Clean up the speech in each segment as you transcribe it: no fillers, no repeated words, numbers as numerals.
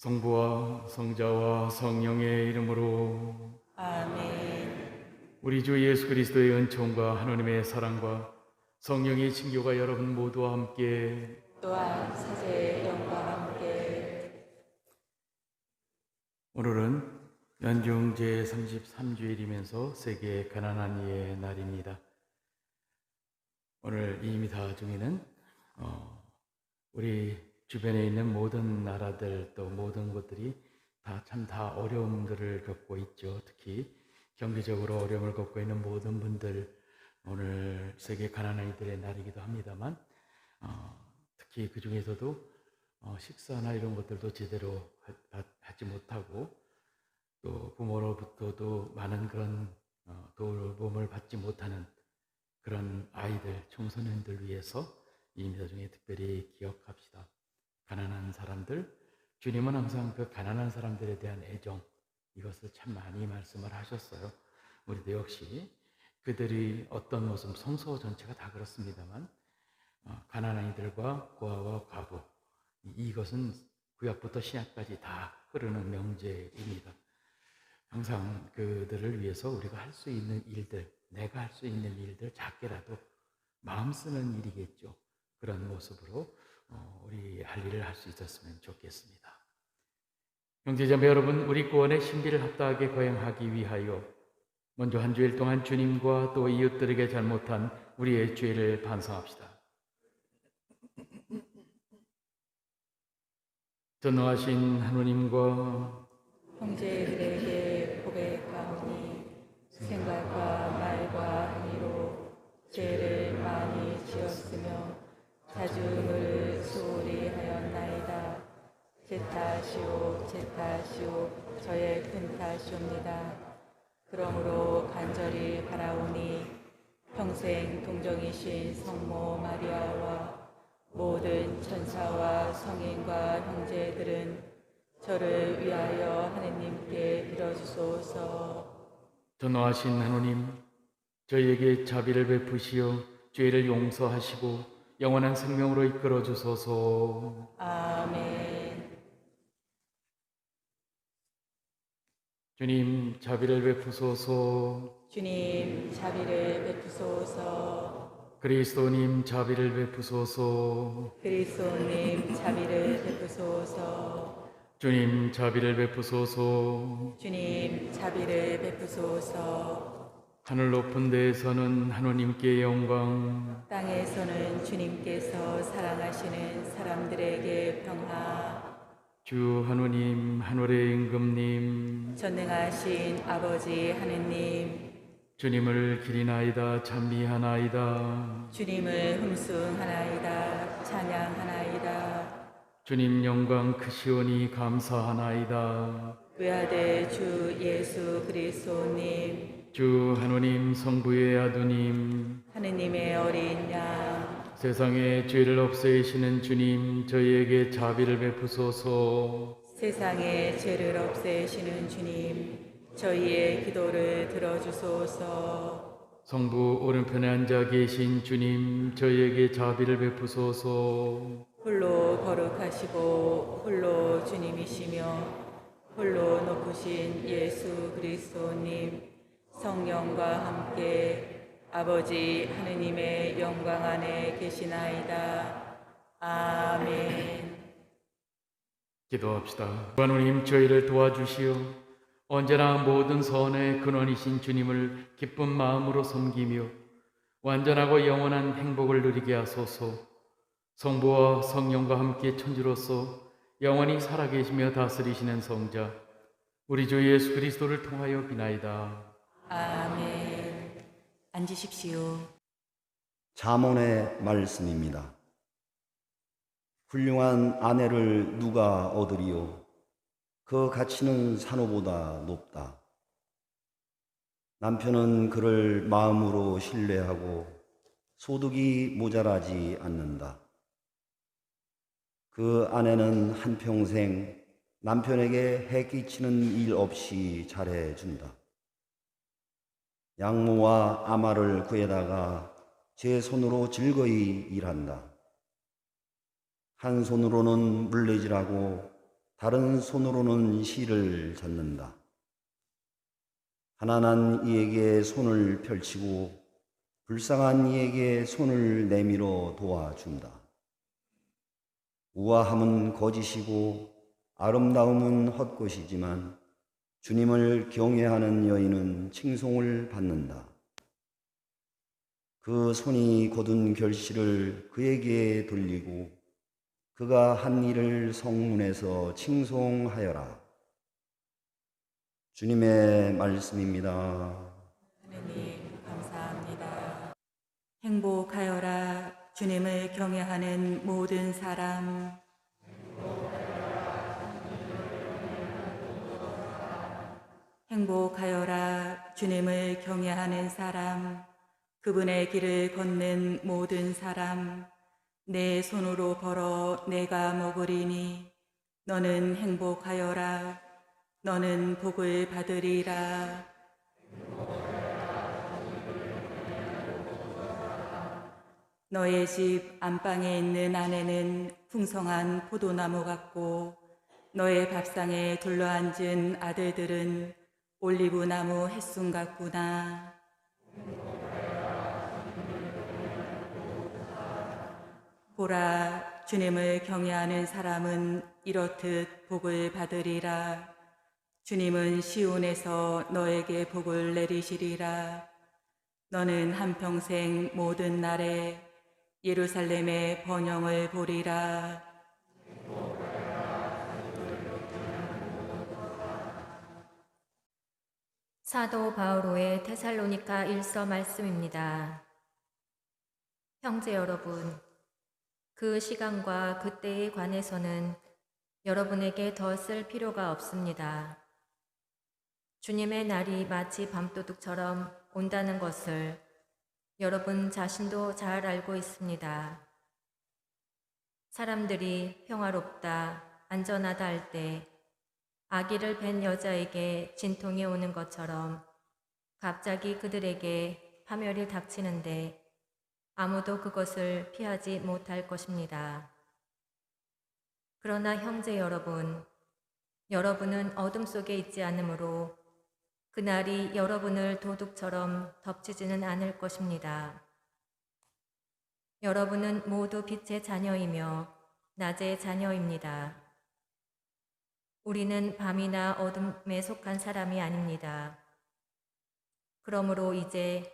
성부와 성자와 성령의 이름으로 아멘. 우리 주 예수 그리스도의 은총과 하나님의 사랑과 성령의 친교가 여러분 모두와 함께 또한 사제의 영과 함께 오늘은 연중 제33주일이면서 세계 가난한 이의 날입니다. 오늘 이 미사 중에는 우리 주변에 있는 모든 나라들 또 모든 것들이 다 어려움들을 겪고 있죠. 특히 경제적으로 어려움을 겪고 있는 모든 분들, 오늘 세계 가난한 이들의 날이기도 합니다만 특히 그 중에서도 식사나 이런 것들도 제대로 하지 못하고 또 부모로부터도 많은 그런 돌봄을 받지 못하는 그런 아이들, 청소년들 위해서 이 미사 중에 특별히 기억합시다. 가난한 사람들, 주님은 항상 그 가난한 사람들에 대한 애정, 이것을 참 많이 말씀을 하셨어요. 우리도 역시 그들이 어떤 모습, 성서 전체가 다 그렇습니다만 가난한 이들과 고아와 과부, 이것은 구약부터 신약까지 다 흐르는 명제입니다. 항상 그들을 위해서 우리가 할 수 있는 일들, 내가 할 수 있는 일들, 작게라도 마음 쓰는 일이겠죠. 그런 모습으로 우리 할 일을 할 수 있었으면 좋겠습니다. 형제자매 여러분, 우리 구원의 신비를 합당하게 거행하기 위하여 먼저 한 주일 동안 주님과 또 이웃들에게 잘못한 우리의 죄를 반성합시다. 전능하신 하느님과 형제들에게 고백하오니 생각과 말과 행위로 죄를 많이 지었으며 자주를 소홀히 하였나이다. 제 탓이오 저의 큰 탓이옵니다. 그러므로 간절히 바라오니 평생 동정이신 성모 마리아와 모든 천사와 성인과 형제들은 저를 위하여 하느님께 빌어주소서. 전능하신 하느님, 저희에게 자비를 베푸시어 죄를 용서하시고 영원한 생명으로 이끌어 주소서. 아멘. 주님, 자비를 베푸소서. 주님 자비를 베푸소서. 그리스도님, 자비를 베푸소서. 그리스도님 자비를 베푸소서. 주님, 자비를 베푸소서. 주님 자비를 베푸소서. 하늘 높은 데에서는 하느님께 영광, 땅에서는 주님께서 사랑하시는 사람들에게 평화. 주 하느님, 하늘의 임금님, 전능하신 아버지 하느님, 주님을 기리나이다 찬미하나이다. 주님을 흠숭하나이다 찬양하나이다. 주님 영광 크시오니 감사하나이다. 외아들 주 예수 그리스도님, 주 하느님 성부의 아두님, 하느님의 어린 양, 세상의 죄를 없애시는 주님, 저희에게 자비를 베푸소서. 세상의 죄를 없애시는 주님, 저희의 기도를 들어주소서. 성부 오른편에 앉아 계신 주님, 저희에게 자비를 베푸소서. 홀로 거룩하시고 홀로 주님이시며 홀로 높으신 예수 그리스도님, 성령과 함께 아버지 하느님의 영광 안에 계시나이다. 아멘. 기도합시다. 하느님, 저희를 도와주시어 언제나 모든 선의 근원이신 주님을 기쁜 마음으로 섬기며 완전하고 영원한 행복을 누리게 하소서. 성부와 성령과 함께 천주로서 영원히 살아계시며 다스리시는 성자 우리 주 예수 그리스도를 통하여 비나이다. 아멘. 앉으십시오. 잠언의 말씀입니다. 훌륭한 아내를 누가 얻으리요? 그 가치는 산호보다 높다. 남편은 그를 마음으로 신뢰하고 소득이 모자라지 않는다. 그 아내는 한평생 남편에게 해 끼치는 일 없이 잘해준다. 양모와 아마를 구해다가 제 손으로 즐거이 일한다. 한 손으로는 물레질하고 다른 손으로는 실을 잡는다. 가난한 이에게 손을 펼치고 불쌍한 이에게 손을 내밀어 도와준다. 우아함은 거짓이고 아름다움은 헛것이지만 주님을 경외하는 여인은 칭송을 받는다. 그 손이 거둔 결실을 그에게 돌리고 그가 한 일을 성문에서 칭송하여라. 주님의 말씀입니다. 하느님 감사합니다. 행복하여라. 주님을 경외하는 모든 사람. 행복하여라. 주님을 경외하는 사람. 그분의 길을 걷는 모든 사람. 내 손으로 걸어 내가 먹으리니 너는 행복하여라. 너는 복을 받으리라. 너의 집 안방에 있는 아내는 풍성한 포도나무 같고 너의 밥상에 둘러앉은 아들들은 올리브나무 햇순 같구나. 보라, 주님을 경외하는 사람은 이렇듯 복을 받으리라. 주님은 시온에서 너에게 복을 내리시리라. 너는 한평생 모든 날에 예루살렘의 번영을 보리라. 사도 바오로의 데살로니가 1서 말씀입니다. 형제 여러분, 그 시간과 그때에 관해서는 여러분에게 더 쓸 필요가 없습니다. 주님의 날이 마치 밤도둑처럼 온다는 것을 여러분 자신도 잘 알고 있습니다. 사람들이 평화롭다, 안전하다 할 때 아기를 뵌 여자에게 진통이 오는 것처럼 갑자기 그들에게 파멸이 닥치는데 아무도 그것을 피하지 못할 것입니다. 그러나 형제 여러분, 여러분은 어둠 속에 있지 않으므로 그날이 여러분을 도둑처럼 덮치지는 않을 것입니다. 여러분은 모두 빛의 자녀이며 낮의 자녀입니다. 우리는 밤이나 어둠에 속한 사람이 아닙니다. 그러므로 이제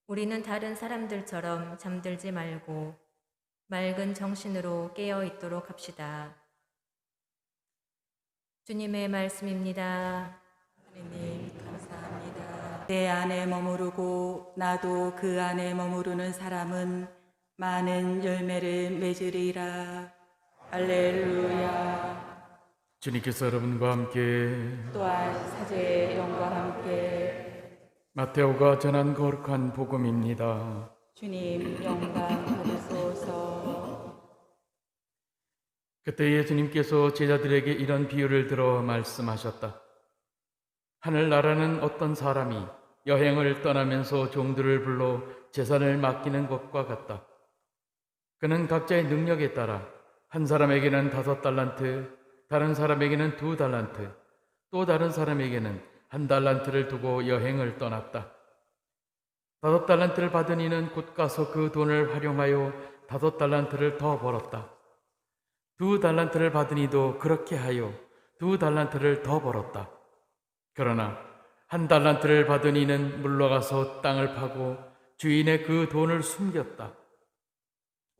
우리는 다른 사람들처럼 잠들지 말고 맑은 정신으로 깨어 있도록 합시다. 주님의 말씀입니다. 하느님 감사합니다. 내 안에 머무르고 나도 그 안에 머무르는 사람은 많은 열매를 맺으리라. 할렐루야. 주님께서 여러분과 함께 또한 사제의 영과 함께 마테오가 전한 거룩한 복음입니다. 주님 영광 받으소서. 그때 예수님께서 제자들에게 이런 비유를 들어 말씀하셨다. 하늘나라는 어떤 사람이 여행을 떠나면서 종들을 불러 재산을 맡기는 것과 같다. 그는 각자의 능력에 따라 한 사람에게는 5달란트, 다른 사람에게는 2달란트, 또 다른 사람에게는 1달란트를 두고 여행을 떠났다. 5달란트를 받은 이는 곧 가서 그 돈을 활용하여 5달란트를 더 벌었다. 2달란트를 받은 이도 그렇게 하여 2달란트를 더 벌었다. 그러나 1달란트를 받은 이는 물러가서 땅을 파고 주인의 그 돈을 숨겼다.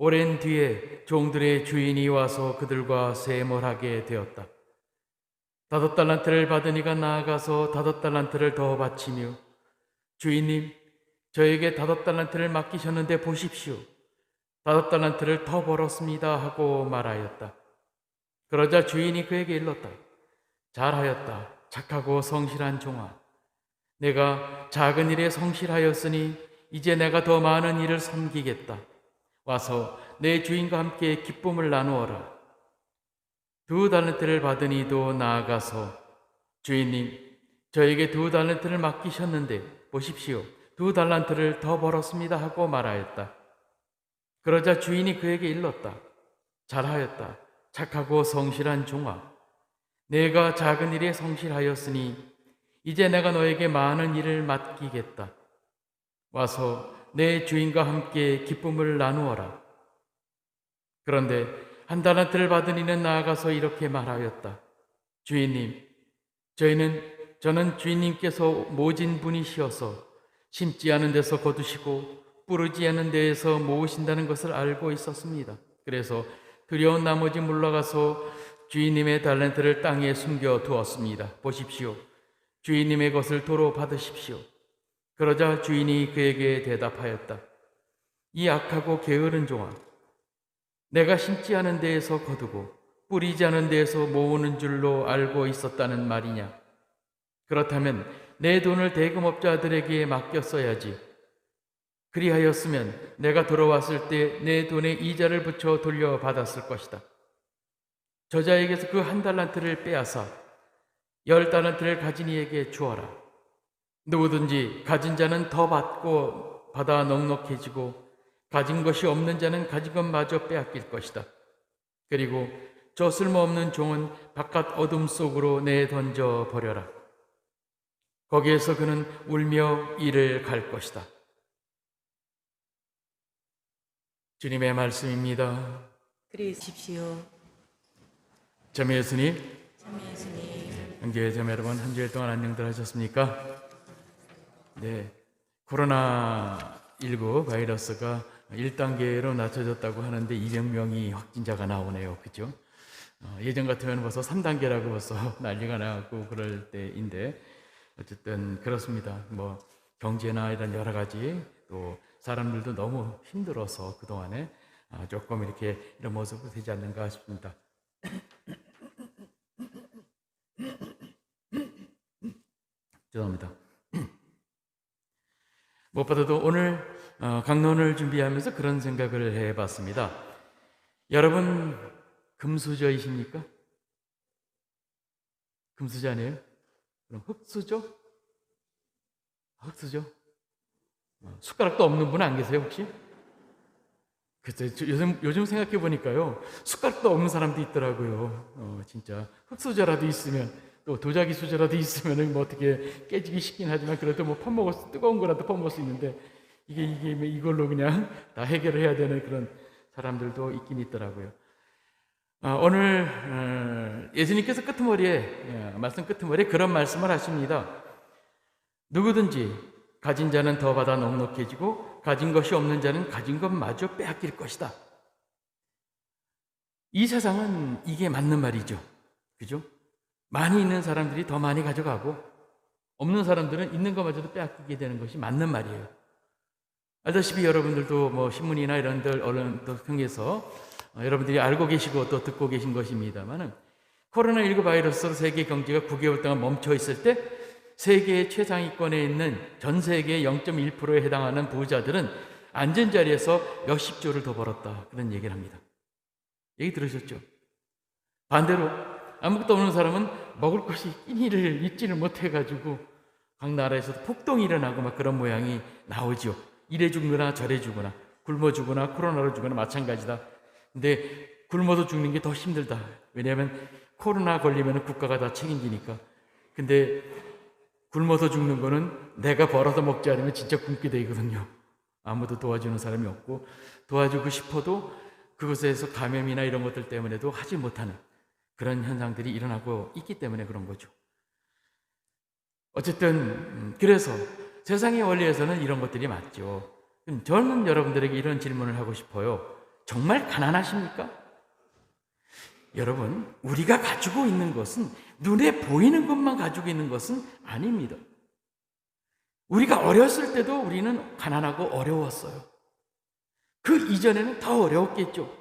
오랜 뒤에 종들의 주인이 와서 그들과 세몰하게 되었다. 5달란트를 받은 이가 나아가서 5달란트를 더 바치며 주인님, 저에게 5달란트를 맡기셨는데 보십시오. 5달란트를 더 벌었습니다 하고 말하였다. 그러자 주인이 그에게 일렀다. 잘하였다. 착하고 성실한 종아. 내가 작은 일에 성실하였으니 이제 내가 더 많은 일을 섬기겠다. 와서 내 주인과 함께 기쁨을 나누어라. 2달란트를 받은 이도 나아가서 주인님, 저에게 2달란트를 맡기셨는데 보십시오. 2달란트를 더 벌었습니다 하고 말하였다. 그러자 주인이 그에게 일렀다. 잘하였다. 착하고 성실한 종아. 내가 작은 일에 성실하였으니 이제 내가 너에게 많은 일을 맡기겠다. 와서 내 주인과 함께 기쁨을 나누어라. 그런데 한 달란트를 받은 이는 나아가서 이렇게 말하였다. 주인님, 저는 주인님께서 모진 분이시어서 심지 않은 데서 거두시고 뿌르지 않은 데에서 모으신다는 것을 알고 있었습니다. 그래서 두려운 나머지 물러가서 주인님의 달란트를 땅에 숨겨 두었습니다. 보십시오. 주인님의 것을 도로 받으십시오. 그러자 주인이 그에게 대답하였다. 이 악하고 게으른 종아, 내가 심지 않은 데에서 거두고 뿌리지 않은 데에서 모으는 줄로 알고 있었다는 말이냐? 그렇다면 내 돈을 대금업자들에게 맡겼어야지. 그리하였으면 내가 돌아왔을 때 내 돈에 이자를 붙여 돌려받았을 것이다. 저자에게서 그 한 달란트를 빼앗아 10달란트를 가진 이에게 주어라. 누구든지 가진 자는 더 받고 받아 넉넉해지고 가진 것이 없는 자는 가진 것마저 빼앗길 것이다. 그리고 저 쓸모없는 종은 바깥 어둠 속으로 내던져 버려라. 거기에서 그는 울며 이를 갈 것이다. 주님의 말씀입니다. 그리십시오. 자매 예수님, 형제 자매 여러분, 한 주일 동안 안녕들 하셨습니까? 네, 코로나19 바이러스가 1단계로 낮춰졌다고 하는데 200명이 확진자가 나오네요. 그죠? 예전 같으면 벌써 3단계라고 벌써 난리가 나고 그럴 때인데 어쨌든 그렇습니다. 뭐 경제나 이런 여러 가지 또 사람들도 너무 힘들어서 그동안에 조금 이렇게 이런 모습이 되지 않는가 싶습니다. 죄송합니다. 무엇보다도 오늘 강론을 준비하면서 그런 생각을 해봤습니다. 여러분 금수저이십니까? 금수저 아니에요? 그럼 흙수저? 흙수저? 숟가락도 없는 분 안 계세요 혹시? 글쎄, 요즘 생각해 보니까요, 숟가락도 없는 사람도 있더라고요. 진짜 흙수저라도 있으면, 또 도자기 수저라도 있으면 뭐 어떻게 깨지기 쉽긴 하지만 그래도 뭐 뜨거운 거라도 퍼먹을 수 있는데 이게 뭐 이걸로 그냥 다 해결을 해야 되는 그런 사람들도 있긴 있더라고요. 오늘 예수님께서 말씀 끄트머리에 그런 말씀을 하십니다. 누구든지 가진 자는 더 받아 넉넉해지고 가진 것이 없는 자는 가진 것마저 빼앗길 것이다. 이 세상은 이게 맞는 말이죠. 그죠? 많이 있는 사람들이 더 많이 가져가고 없는 사람들은 있는 것마저도 빼앗기게 되는 것이 맞는 말이에요. 알다시피 여러분들도 뭐 신문이나 이런 데 언론을 통해서 여러분들이 알고 계시고 또 듣고 계신 것입니다만은 코로나19 바이러스로 세계 경제가 9개월 동안 멈춰 있을 때 세계 최상위권에 있는 전 세계의 0.1%에 해당하는 부자들은 앉은 자리에서 몇십 조를 더 벌었다. 그런 얘기를 합니다. 얘기 들으셨죠? 반대로 아무것도 없는 사람은 먹을 것이 끼니를 잊지를 못해가지고 각 나라에서도 폭동이 일어나고 막 그런 모양이 나오죠. 이래 죽거나 저래 죽거나 굶어 죽거나 코로나로 죽거나 마찬가지다. 근데 굶어서 죽는 게 더 힘들다. 왜냐하면 코로나 걸리면 국가가 다 책임지니까. 근데 굶어서 죽는 거는 내가 벌어서 먹지 않으면 진짜 굶게 되거든요. 아무도 도와주는 사람이 없고 도와주고 싶어도 그곳에서 감염이나 이런 것들 때문에도 하지 못하는 그런 현상들이 일어나고 있기 때문에 그런 거죠. 어쨌든 그래서 세상의 원리에서는 이런 것들이 맞죠. 저는 여러분들에게 이런 질문을 하고 싶어요. 정말 가난하십니까? 여러분, 우리가 가지고 있는 것은 눈에 보이는 것만 가지고 있는 것은 아닙니다. 우리가 어렸을 때도 우리는 가난하고 어려웠어요. 그 이전에는 더 어려웠겠죠.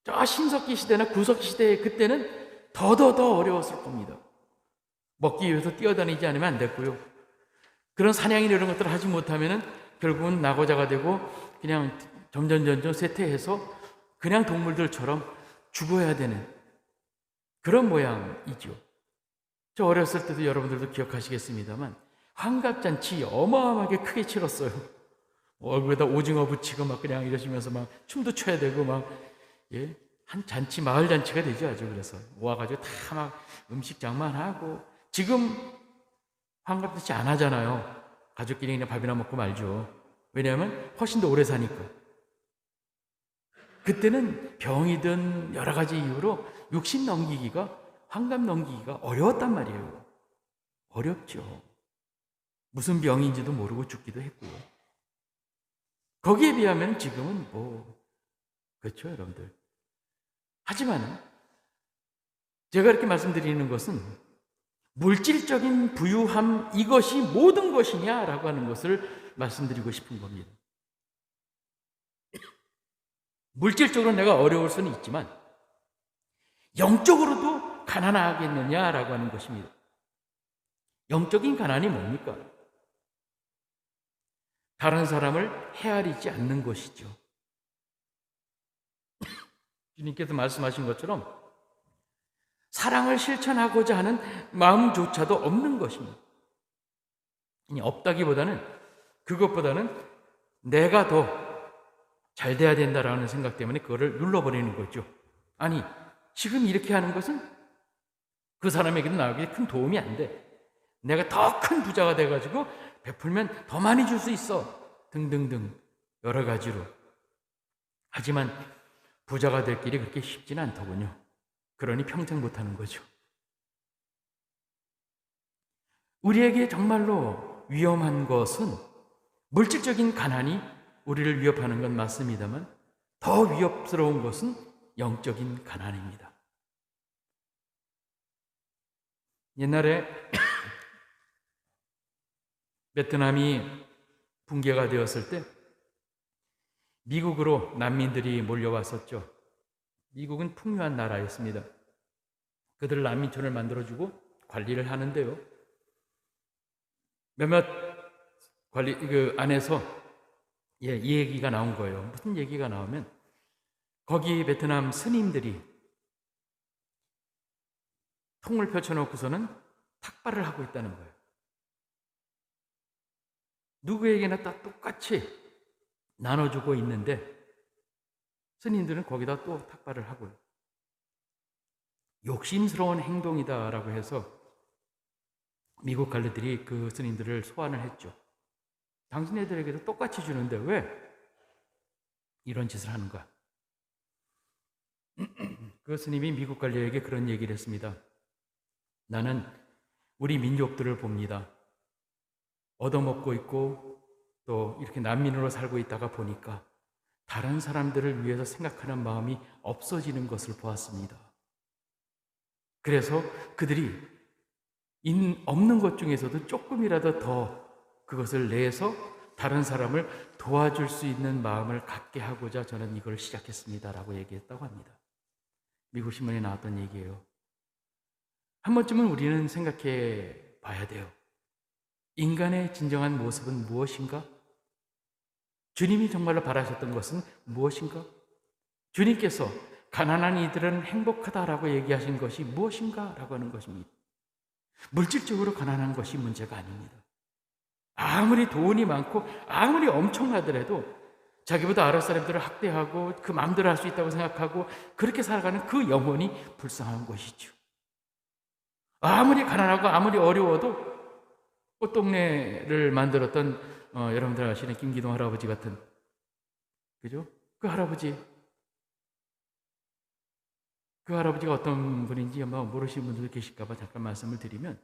저 신석기 시대나 구석기 시대 그때는 더 어려웠을 겁니다. 먹기 위해서 뛰어다니지 않으면 안 됐고요. 그런 사냥이나 이런 것들을 하지 못하면은 결국은 낙오자가 되고 그냥 점점 쇠퇴해서 그냥 동물들처럼 죽어야 되는 그런 모양이죠. 저 어렸을 때도 여러분들도 기억하시겠습니다만 환갑잔치 어마어마하게 크게 치렀어요. 얼굴에다 오징어 붙이고 막 그냥 이러시면서 막 춤도 춰야 되고 막 한 잔치, 마을 잔치가 되죠. 아주. 그래서 모아가지고 다 막 음식 장만하고. 지금 환갑잔치 안 하잖아요. 가족끼리 그냥 밥이나 먹고 말죠. 왜냐하면 훨씬 더 오래 사니까. 그때는 병이든 여러 가지 이유로 60 넘기기가, 환갑 넘기기가 어려웠단 말이에요. 어렵죠. 무슨 병인지도 모르고 죽기도 했고요. 거기에 비하면 지금은 그렇죠, 여러분들. 하지만 제가 이렇게 말씀드리는 것은 물질적인 부유함, 이것이 모든 것이냐라고 하는 것을 말씀드리고 싶은 겁니다. 물질적으로 내가 어려울 수는 있지만 영적으로도 가난하겠느냐라고 하는 것입니다. 영적인 가난이 뭡니까? 다른 사람을 헤아리지 않는 것이죠. 주님께서 말씀하신 것처럼 사랑을 실천하고자 하는 마음조차도 없는 것입니다. 없다기보다는, 그것보다는 내가 더 잘 돼야 된다라는 생각 때문에 그거를 눌러버리는 거죠. 아니, 지금 이렇게 하는 것은 그 사람에게도 나에게 큰 도움이 안 돼. 내가 더 큰 부자가 돼가지고 베풀면 더 많이 줄 수 있어. 등등등 여러 가지로. 하지만 부자가 될 길이 그렇게 쉽지는 않더군요. 그러니 평생 못하는 거죠. 우리에게 정말로 위험한 것은 물질적인 가난이 우리를 위협하는 건 맞습니다만 더 위협스러운 것은 영적인 가난입니다. 옛날에 베트남이 붕괴가 되었을 때 미국으로 난민들이 몰려왔었죠. 미국은 풍요한 나라였습니다. 그들 난민촌을 만들어주고 관리를 하는데요. 몇몇 그 안에서 이 얘기가 나온 거예요. 무슨 얘기가 나오면 거기 베트남 스님들이 통을 펼쳐놓고서는 탁발을 하고 있다는 거예요. 누구에게나 다 똑같이 나눠주고 있는데 스님들은 거기다 또 탁발을 하고요. 욕심스러운 행동이다라고 해서 미국 관리들이 그 스님들을 소환을 했죠. 당신네들에게도 똑같이 주는데 왜 이런 짓을 하는가? 그 스님이 미국 관리에게 그런 얘기를 했습니다. 나는 우리 민족들을 봅니다. 얻어먹고 있고 또 이렇게 난민으로 살고 있다가 보니까 다른 사람들을 위해서 생각하는 마음이 없어지는 것을 보았습니다. 그래서 그들이 없는 것 중에서도 조금이라도 더 그것을 내서 다른 사람을 도와줄 수 있는 마음을 갖게 하고자 저는 이걸 시작했습니다라고 얘기했다고 합니다. 미국 신문에 나왔던 얘기예요. 한 번쯤은 우리는 생각해 봐야 돼요. 인간의 진정한 모습은 무엇인가? 주님이 정말로 바라셨던 것은 무엇인가? 주님께서 가난한 이들은 행복하다라고 얘기하신 것이 무엇인가? 라고 하는 것입니다. 물질적으로 가난한 것이 문제가 아닙니다. 아무리 돈이 많고 아무리 엄청나더라도 자기보다 아랫 사람들을 학대하고 그 마음대로 할 수 있다고 생각하고 그렇게 살아가는 그 영혼이 불쌍한 것이죠. 아무리 가난하고 아무리 어려워도 꽃동네를 만들었던 여러분들 아시는 김기동 할아버지 같은, 그죠? 그 할아버지가 어떤 분인지 아마 모르시는 분들도 계실까봐 잠깐 말씀을 드리면,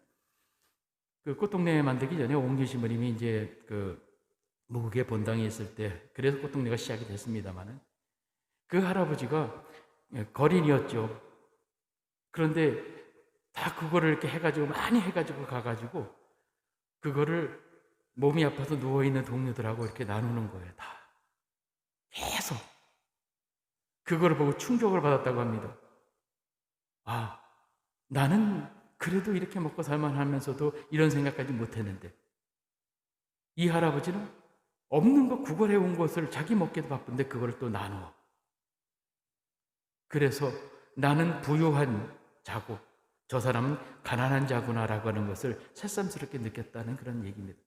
그 꽃동네 만들기 전에 옹기신 분님이 이제 그 무국의 본당에 있을 때, 그래서 꽃동네가 시작이 됐습니다만은, 그 할아버지가 거린이었죠. 그런데 다 그거를 이렇게 해가지고 많이 해가지고 가가지고 그거를 몸이 아파서 누워있는 동료들하고 이렇게 나누는 거예요. 다 계속 그거를 보고 충격을 받았다고 합니다. 아, 나는 그래도 이렇게 먹고 살만하면서도 이런 생각까지 못했는데 이 할아버지는 없는 거 구걸해 온 것을 자기 먹기도 바쁜데 그거를 또 나누어. 그래서 나는 부유한 자고 저 사람은 가난한 자구나라고 하는 것을 새삼스럽게 느꼈다는 그런 얘기입니다.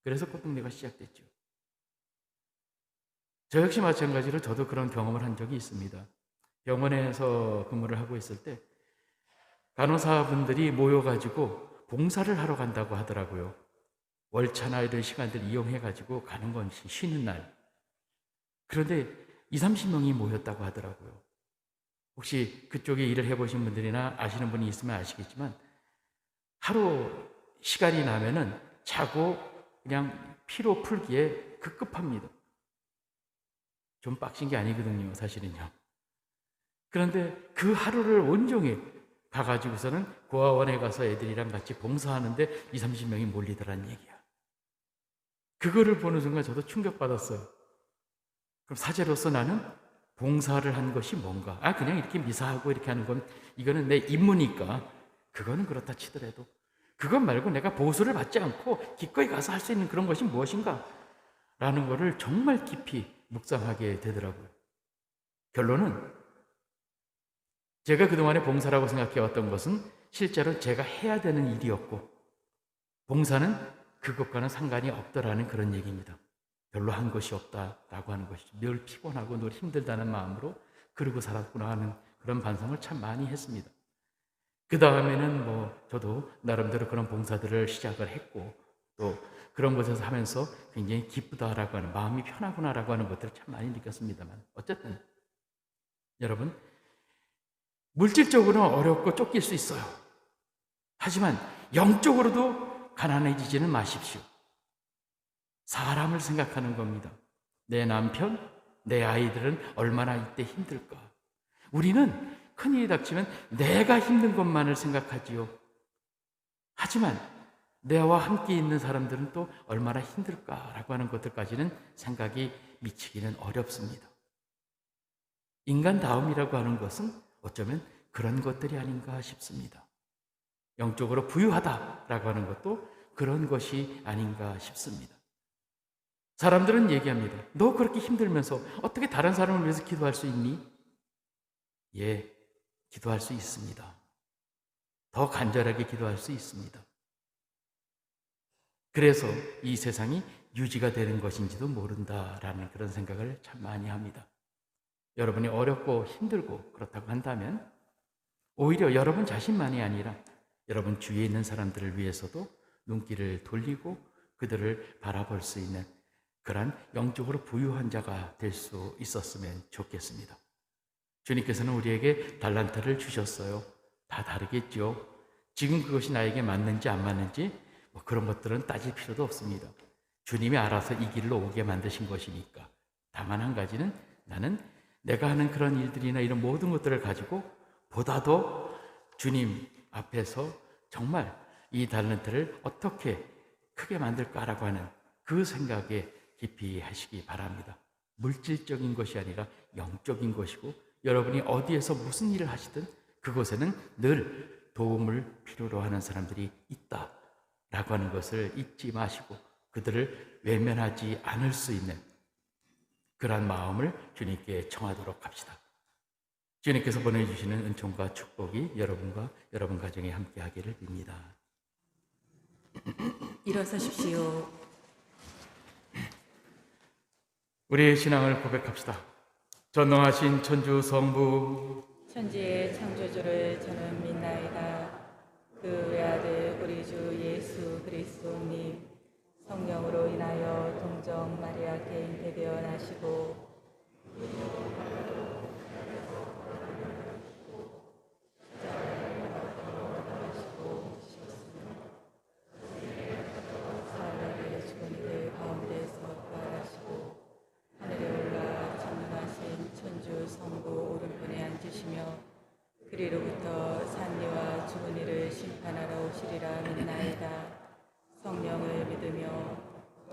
그래서 꽃동네가 시작됐죠. 저 역시 마찬가지로 저도 그런 경험을 한 적이 있습니다. 병원에서 근무를 하고 있을 때 간호사분들이 모여가지고 봉사를 하러 간다고 하더라고요. 월차나 이런 시간들 이용해가지고 가는 것이 쉬는 날. 그런데 30명이 모였다고 하더라고요. 혹시 그쪽에 일을 해보신 분들이나 아시는 분이 있으면 아시겠지만 하루 시간이 나면은 자고 그냥 피로 풀기에 급급합니다. 좀 빡신 게 아니거든요, 사실은요. 그런데 그 하루를 온종일 가가지고서는 고아원에 가서 애들이랑 같이 봉사하는데 30명이 몰리더란 얘기야. 그거를 보는 순간 저도 충격받았어요. 그럼 사제로서 나는 봉사를 한 것이 뭔가? 그냥 이렇게 미사하고 이렇게 하는 건 이거는 내 임무니까 그거는 그렇다 치더라도 그것 말고 내가 보수를 받지 않고 기꺼이 가서 할 수 있는 그런 것이 무엇인가? 라는 거를 정말 깊이 묵상하게 되더라고요. 결론은 제가 그동안에 봉사라고 생각해왔던 것은 실제로 제가 해야 되는 일이었고 봉사는 그것과는 상관이 없더라는 그런 얘기입니다. 별로 한 것이 없다라고 하는 것이죠. 늘 피곤하고 늘 힘들다는 마음으로 그러고 살았구나 하는 그런 반성을 참 많이 했습니다. 그 다음에는 저도 나름대로 그런 봉사들을 시작을 했고 또 그런 것에서 하면서 굉장히 기쁘다라고 하는 마음이 편하구나라고 하는 것들을 참 많이 느꼈습니다만 어쨌든 여러분 물질적으로는 어렵고 쫓길 수 있어요. 하지만 영적으로도 가난해지지는 마십시오. 사람을 생각하는 겁니다. 내 남편, 내 아이들은 얼마나 이때 힘들까. 우리는 큰일이 닥치면 내가 힘든 것만을 생각하지요. 하지만 내와 함께 있는 사람들은 또 얼마나 힘들까라고 하는 것들까지는 생각이 미치기는 어렵습니다. 인간다움이라고 하는 것은 어쩌면 그런 것들이 아닌가 싶습니다. 영적으로 부유하다라고 하는 것도 그런 것이 아닌가 싶습니다. 사람들은 얘기합니다. 너 그렇게 힘들면서 어떻게 다른 사람을 위해서 기도할 수 있니? 예, 기도할 수 있습니다. 더 간절하게 기도할 수 있습니다. 그래서 이 세상이 유지가 되는 것인지도 모른다라는 그런 생각을 참 많이 합니다. 여러분이 어렵고 힘들고 그렇다고 한다면 오히려 여러분 자신만이 아니라 여러분 주위에 있는 사람들을 위해서도 눈길을 돌리고 그들을 바라볼 수 있는 그러한 영적으로 부유한 자가 될 수 있었으면 좋겠습니다. 주님께서는 우리에게 달란트를 주셨어요. 다 다르겠죠. 지금 그것이 나에게 맞는지 안 맞는지 그런 것들은 따질 필요도 없습니다. 주님이 알아서 이 길로 오게 만드신 것이니까. 다만 한 가지는 나는 내가 하는 그런 일들이나 이런 모든 것들을 가지고 보다 더 주님 앞에서 정말 이 달란트를 어떻게 크게 만들까라고 하는 그 생각에 깊이 하시기 바랍니다. 물질적인 것이 아니라 영적인 것이고 여러분이 어디에서 무슨 일을 하시든 그곳에는 늘 도움을 필요로 하는 사람들이 있다라고 하는 것을 잊지 마시고 그들을 외면하지 않을 수 있는 그러한 마음을 주님께 청하도록 합시다. 주님께서 보내주시는 은총과 축복이 여러분과 여러분 가정에 함께하기를 빕니다. 일어서십시오. 우리의 신앙을 고백합시다. 전능하신 천주 성부 천지의 창조주를 저는 믿나이다. 그 외아들 우리 주 예수 그리스도님 성령으로 인하여 동정 마리아께 잉태되어 나시고 사람에게 죽은 이들 가운데서 부활하시고 하늘에 올라 전능하신 천주 성부 오른편에 앉으시며 그리로부터 산이와 죽은 이를 심판하러 오시리라 믿나이다. 성령을 믿으며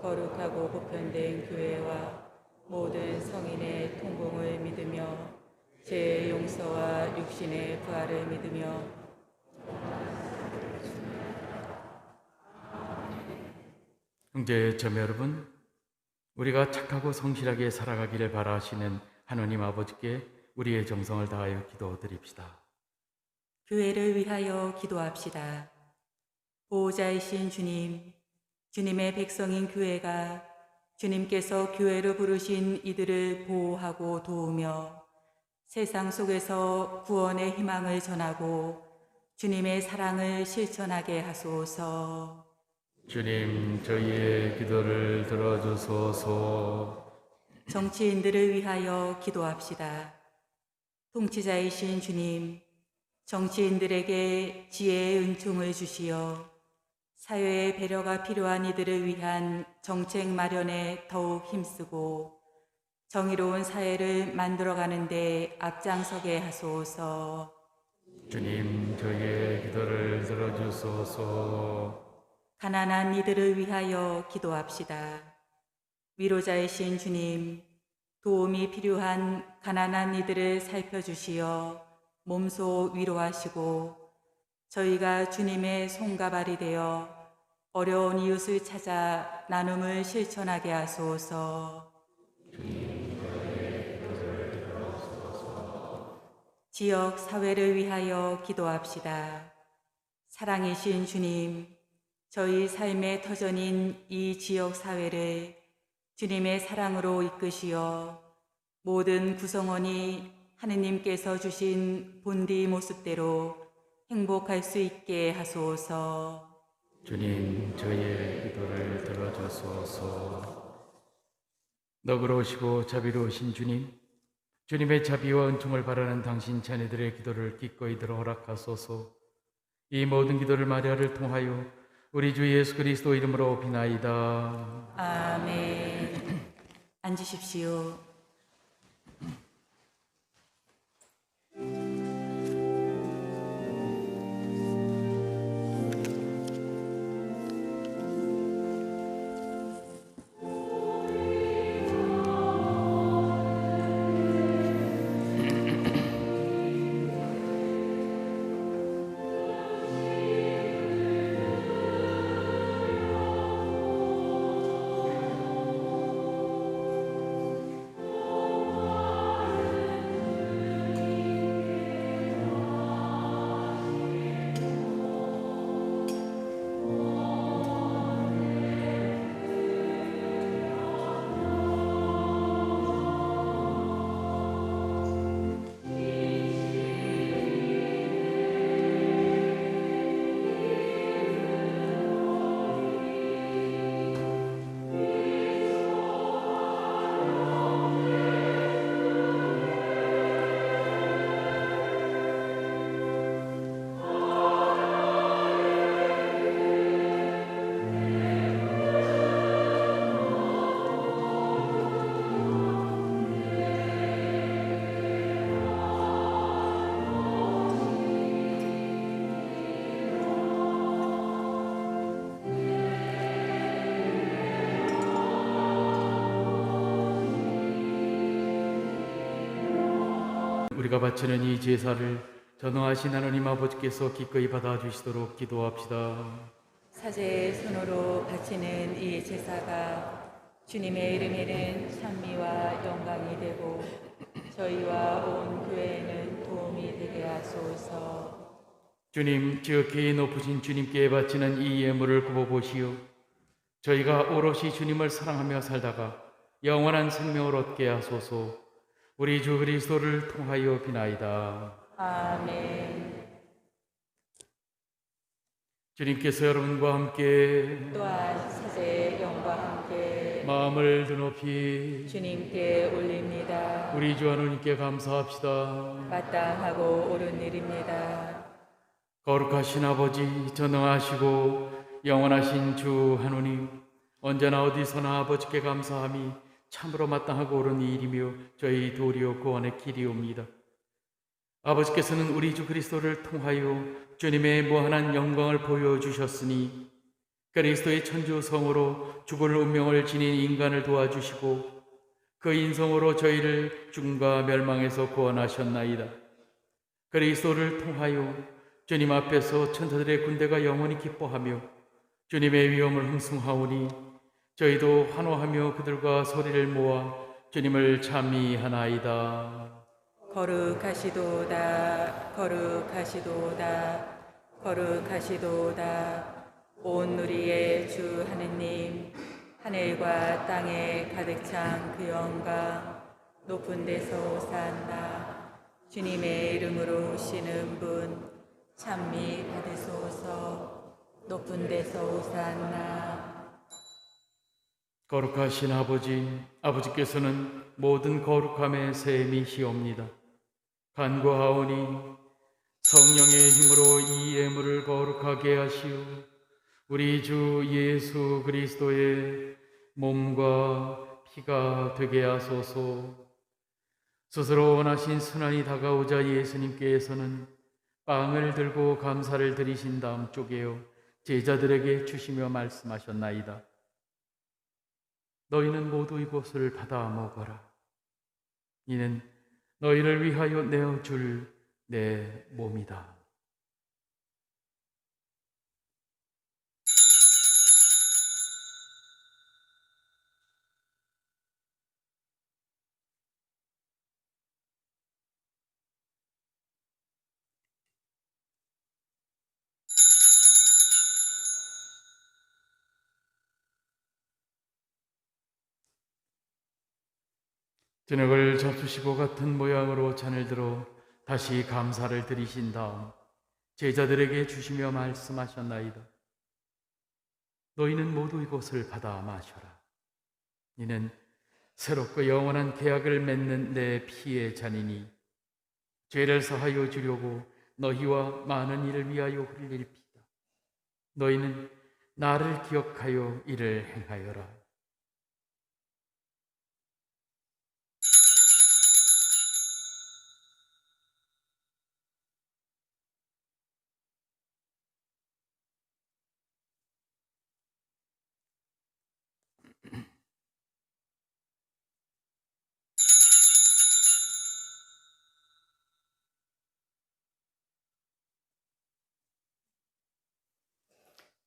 거룩하고 보편된 교회와 모든 성인의 통공을 믿으며 죄의 용서와 육신의 부활을 믿으며 형제 자매 여러분, 우리가 착하고 성실하게 살아가기를 바라시는 하나님 아버지께 우리의 정성을 다하여 기도드립시다. 교회를 위하여 기도합시다. 보호자이신 주님, 주님의 백성인 교회가 주님께서 교회로 부르신 이들을 보호하고 도우며 세상 속에서 구원의 희망을 전하고 주님의 사랑을 실천하게 하소서. 주님, 저희의 기도를 들어주소서. 정치인들을 위하여 기도합시다. 통치자이신 주님, 정치인들에게 지혜의 은총을 주시어 사회의 배려가 필요한 이들을 위한 정책 마련에 더욱 힘쓰고 정의로운 사회를 만들어가는 데 앞장서게 하소서. 주님, 저희의 기도를 들어주소서. 가난한 이들을 위하여 기도합시다. 위로자이신 주님, 도움이 필요한 가난한 이들을 살펴주시어 몸소 위로하시고 저희가 주님의 손가발이 되어 어려운 이웃을 찾아 나눔을 실천하게 하소서. 지역 사회를 위하여 기도합시다. 사랑이신 주님, 저희 삶의 터전인 이 지역 사회를 주님의 사랑으로 이끄시어 모든 구성원이 하느님께서 주신 본디 모습대로 행복할 수 있게 하소서. 주님, 저희의 기도를 들어주소서. 너그러우시고 자비로우신 주님, 주님의 자비와 은총을 바라는 당신 자녀들의 기도를 기꺼이 들어 허락하소서. 이 모든 기도를 마리아를 통하여 우리 주 예수 그리스도 이름으로 비나이다. 아멘. 앉으십시오. 우리가 바치는 이 제사를 전능하신 하나님 아버지께서 기꺼이 받아주시도록 기도합시다. 사제의 손으로 바치는 이 제사가 주님의 이름에는 찬미와 영광이 되고 저희와 온 교회에는 도움이 되게 하소서. 주님, 지극히 높으신 주님께 바치는 이 예물을 굽어보시오. 저희가 오롯이 주님을 사랑하며 살다가 영원한 생명을 얻게 하소서. 우리 주 그리스도를 통하여 비나이다. 아멘. 주님께서 여러분과 함께 또한 사제의 영과 함께 마음을 드높이 주님께 올립니다. 우리 주 하나님께 감사합시다. 마땅하고 옳은 일입니다. 거룩하신 아버지, 전능하시고 영원하신 주 하나님, 언제나 어디서나 아버지께 감사함이 참으로 마땅하고 옳은 일이며 저희 도리어 구원의 길이옵니다. 아버지께서는 우리 주 그리스도를 통하여 주님의 무한한 영광을 보여주셨으니 그리스도의 천주성으로 죽을 운명을 지닌 인간을 도와주시고 그 인성으로 저희를 죽음과 멸망에서 구원하셨나이다. 그리스도를 통하여 주님 앞에서 천사들의 군대가 영원히 기뻐하며 주님의 위엄을 흥숭하오니 저희도 환호하며 그들과 소리를 모아 주님을 찬미하나이다. 거룩하시도다, 거룩하시도다, 거룩하시도다. 온 누리의 주 하느님, 하늘과 땅에 가득 찬 그 영광, 높은 데서 오산나. 주님의 이름으로 오시는 분 찬미 받으소서. 높은 데서 오산나. 거룩하신 아버지께서는 모든 거룩함의 셈이시옵니다. 간구하오니 성령의 힘으로 이 예물을 거룩하게 하시오 우리 주 예수 그리스도의 몸과 피가 되게 하소서. 스스로 원하신 순환이 다가오자 예수님께서는 빵을 들고 감사를 드리신 다음 쪼개어 제자들에게 주시며 말씀하셨나이다. 너희는 모두 이것을 받아 먹어라. 이는 너희를 위하여 내어줄 내 몸이다. 저녁을 잡수시고 같은 모양으로 잔을 들어 다시 감사를 드리신 다음 제자들에게 주시며 말씀하셨나이다. 너희는 모두 이것을 받아 마셔라. 이는 새롭고 영원한 계약을 맺는 내 피의 잔이니 죄를 사하여 주려고 너희와 많은 이를 위하여 흘릴 피다. 너희는 나를 기억하여 이를 행하여라.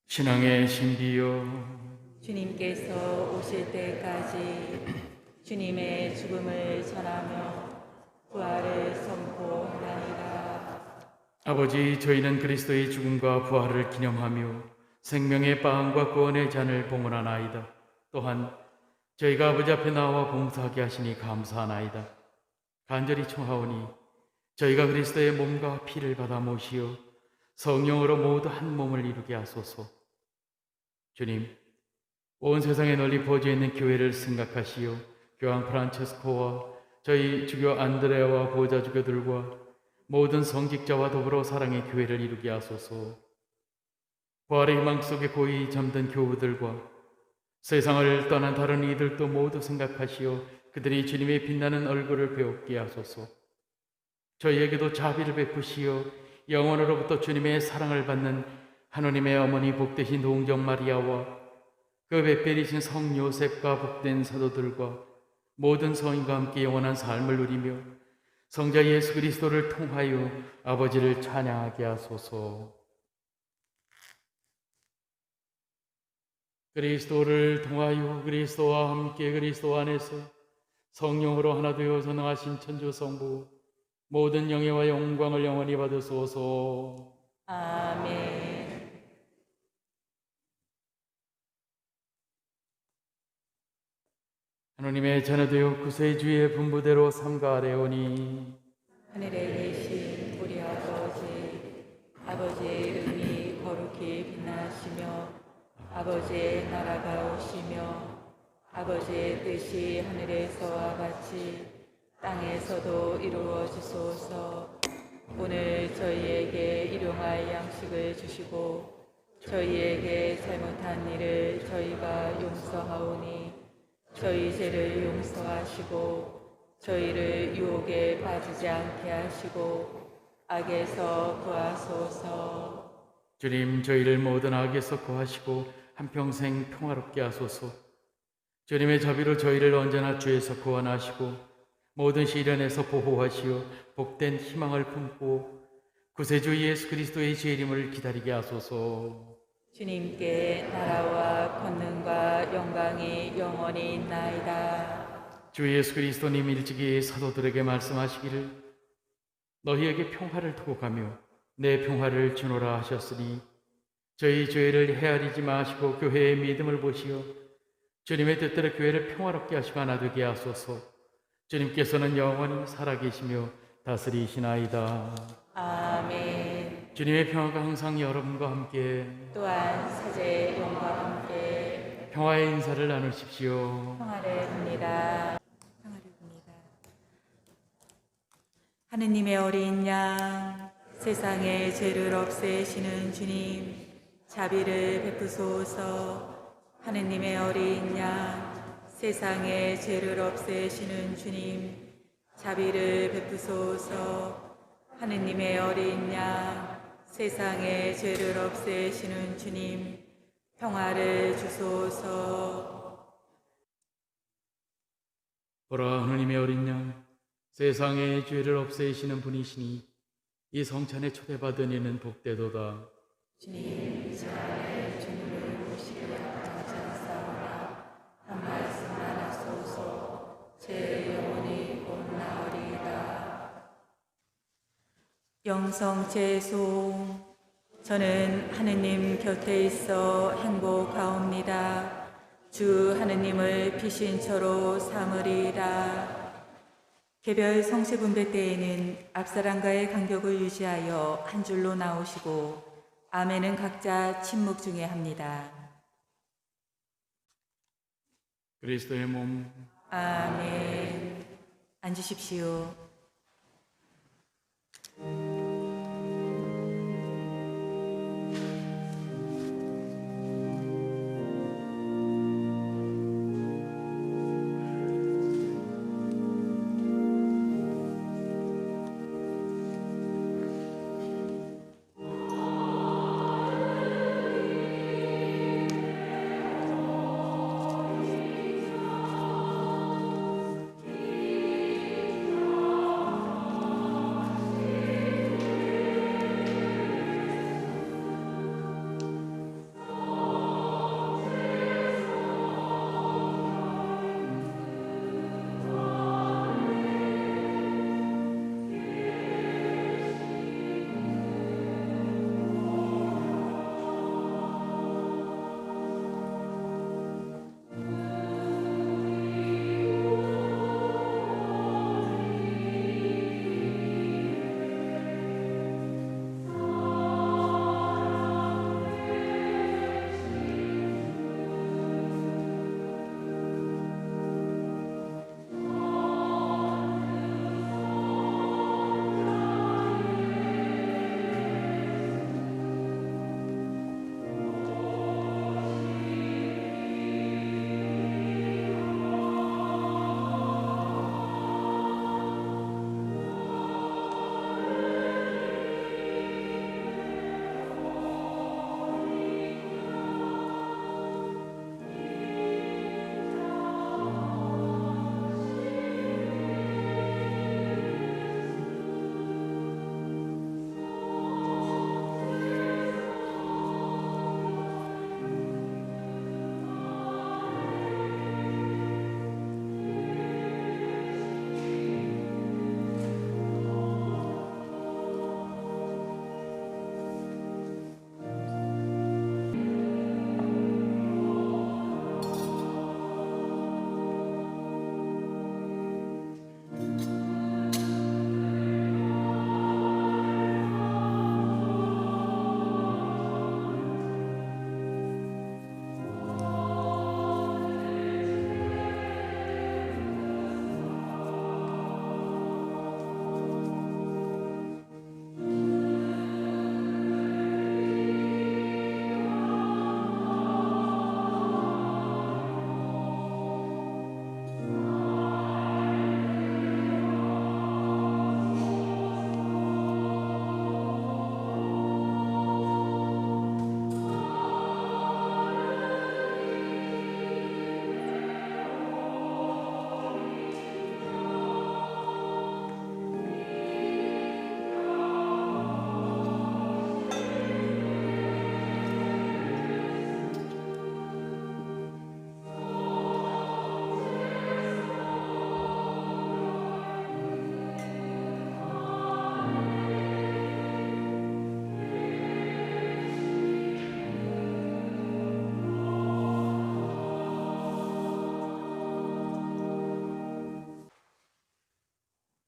신앙의 신비여, 주님께서 오실 때까지 주님의 죽음을 전하며 부활을 선포하나이다. 아버지, 저희는 그리스도의 죽음과 부활을 기념하며 생명의 빵과 구원의 잔을 봉헌하나이다. 또한 저희가 아버지 앞에 나와 봉사하게 하시니 감사하나이다. 간절히 청하오니 저희가 그리스도의 몸과 피를 받아 모시어 성령으로 모두 한 몸을 이루게 하소서. 주님, 온 세상에 널리 퍼져 있는 교회를 생각하시어 교황 프란체스코와 저희 주교 안드레아와 보좌 주교들과 모든 성직자와 더불어 사랑의 교회를 이루게 하소서. 부활의 희망 속에 고이 잠든 교우들과 세상을 떠난 다른 이들도 모두 생각하시어 그들이 주님의 빛나는 얼굴을 배우게 하소서. 저희에게도 자비를 베푸시어 영원으로부터 주님의 사랑을 받는 하느님의 어머니 복되신 동정 마리아와 그 뱃배리신 성 요셉과 복된 사도들과 모든 성인과 함께 영원한 삶을 누리며 성자 예수 그리스도를 통하여 아버지를 찬양하게 하소서. 그리스도를 통하여 그리스도와 함께 그리스도 안에서 성령으로 하나 되어 전능하신 천주 성부 모든 영예와 영광을 영원히 받으소서. 아멘. 하나님의 자녀되어 구세주의 분부대로 삼가하려오니 하늘에 계신 우리 아버지의 이름이 거룩히 빛나시며 아버지의 나라가 오시며 아버지의 뜻이 하늘에서와 같이 땅에서도 이루어지소서. 오늘 저희에게 일용할 양식을 주시고 저희에게 잘못한 일을 저희가 용서하오니 저희 죄를 용서하시고 저희를 유혹에 빠지지 않게 하시고 악에서 구하소서. 주님, 저희를 모든 악에서 구하시고 한평생 평화롭게 하소서. 주님의 자비로 저희를 언제나 죄에서 구원하시고 모든 시련에서 보호하시어 복된 희망을 품고 구세주 예수 그리스도의 재림을 기다리게 하소서. 주님께 나라와 권능과 영광이 영원히 있나이다. 주 예수 그리스도님 일찍이 사도들에게 말씀하시기를 너희에게 평화를 두고 가며 내 평화를 주노라 하셨으니 저희 죄를 헤아리지 마시고 교회의 믿음을 보시어 주님의 뜻대로 교회를 평화롭게 하시고 하나 되게 하소서. 주님께서는 영원히 살아계시며 다스리시나이다. 아멘. 주님의 평화가 항상 여러분과 함께 또한 사제의 영과 함께 평화의 인사를 나누십시오. 평화를 빕니다. 평화를 빕니다. 하느님의 어린 양, 세상의 죄를 없애시는 주님, 자비를 베푸소서. 하느님의 어린 양, 세상의 죄를 없애시는 주님, 자비를 베푸소서. 하느님의 어린 양, 세상의 죄를 없애시는 주님, 평화를 주소서. 보라, 하느님의 어린 양, 세상의 죄를 없애시는 분이시니 이 성찬에 초대받은 이는 복되도다. 주님, 이 시간에 주님을 모시기 앞장서사오나 한 말씀만 하소서. 제 영혼이 곧 나으리이다. 영성 제송. 저는 하느님 곁에 있어 행복하옵니다. 주 하느님을 피신처로 삼으리라. 개별 성시 분배 때에는 앞사람과의 간격을 유지하여 한 줄로 나오시고 아멘은 각자 침묵 중에 합니다. 그리스도의 몸, 아멘. 앉으십시오.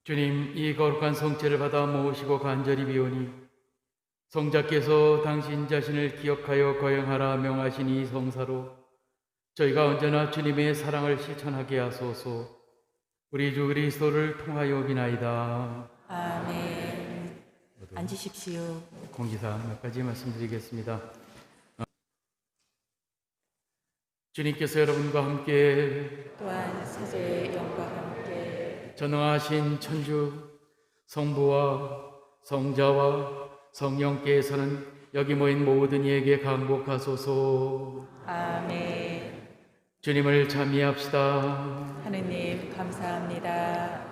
주님, 이 거룩한 성체를 받아 모시고 간절히 비오니 성자께서 당신 자신을 기억하여 거행하라 명하신 이 성사로 저희가 언제나 주님의 사랑을 실천하게 하소서. 우리 주 그리스도를 통하여 비나이다. 아멘. 앉으십시오. 공지사항 몇 가지 말씀드리겠습니다. 주님께서 여러분과 함께 또한 사제의 영과 함께 전능하신 천주 성부와 성자와 성령께서는 여기 모인 모든 이에게 강복하소서. 아멘. 주님을 찬미합시다. 하느님 감사합니다.